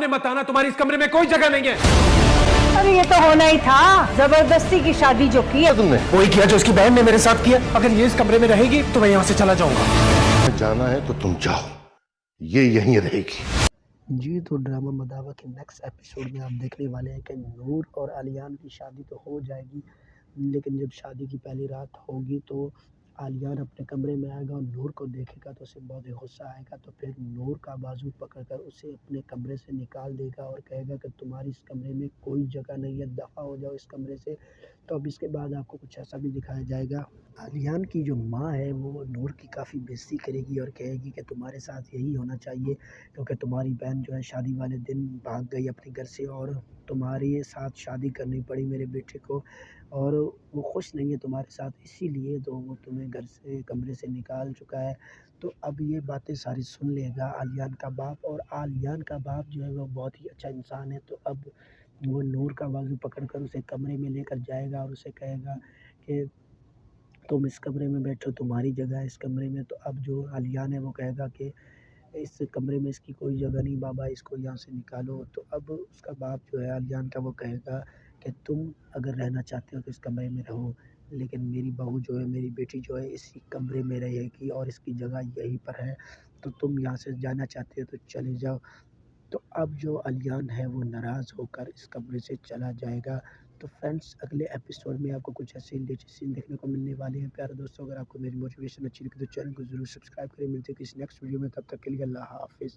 सामने मत आना, तुम्हारी इस कमरे में कोई जगह नहीं है। अरे ये तो होना ही था, जबरदस्ती की शादी जो की है तुमने वही किया जो उसकी बहन ने मेरे साथ किया। अगर ये इस कमरे में रहेगी तो मैं यहाँ से चला जाऊंगा। जाना है तो तुम जाओ, ये यहीं रहेगी। जी तो ड्रामा मदावा के नेक्स्ट एपिसोड में आप देखने वाले हैं कि नूर और आलियान की शादी तो हो जाएगी, लेकिन जब शादी की पहली रात होगी तो आलियान अपने कमरे में आएगा और नूर को देखेगा तो उसे बहुत ही गुस्सा आएगा। तो फिर नूर का बाजू पकड़कर उसे अपने कमरे से निकाल देगा और कहेगा कि तुम्हारी इस कमरे में कोई जगह नहीं है, दफ़ा हो जाओ इस कमरे से। तो अब इसके बाद आपको कुछ ऐसा भी दिखाया जाएगा। आलियान की जो माँ है वो नूर की काफ़ी बेइज्जती करेगी और कहेगी कि तुम्हारे साथ यही होना चाहिए, क्योंकि तुम्हारी बहन जो है शादी वाले दिन भाग गई अपने घर से और तुम्हारे साथ शादी करनी पड़ी मेरे बेटे को, और वो खुश नहीं है तुम्हारे साथ, इसीलिए तो वो तुम्हें घर से कमरे से निकाल चुका है। तो अब ये बातें सारी सुन लेगा आलियान का बाप, और आलियान का बाप जो है वो बहुत ही अच्छा इंसान है। तो अब वो नूर का बाजू पकड़कर उसे कमरे में लेकर जाएगा और उसे कहेगा कि तुम इस कमरे में बैठो, तुम्हारी जगह है इस कमरे में। तो अब जो आलियान है वो कहेगा कि इस कमरे में इसकी कोई जगह नहीं बाबा, इसको यहाँ से निकालो। तो अब उसका बाप जो है आलियान का वो कहेगा कि तुम अगर रहना चाहते हो तो इस कमरे में रहो, लेकिन मेरी बहू जो है, मेरी बेटी जो है इसी कमरे में रहेगी और इसकी जगह यहीं पर है। तो तुम यहाँ से जाना चाहते हो तो चले जाओ। तो अब जो आलियान है वो नाराज़ होकर इस कमरे से चला जाएगा। तो फ्रेंड्स अगले एपिसोड में आपको कुछ ऐसे लेटेस्ट सीन देखने को मिलने वाले हैं। प्यारे दोस्तों, अगर आपको मेरी मोटिवेशन अच्छी लगी तो चैनल को ज़रूर सब्सक्राइब करें। मिलते हैं किसी नेक्स्ट वीडियो में, तब तक के लिए अल्लाह हाफ़िज़।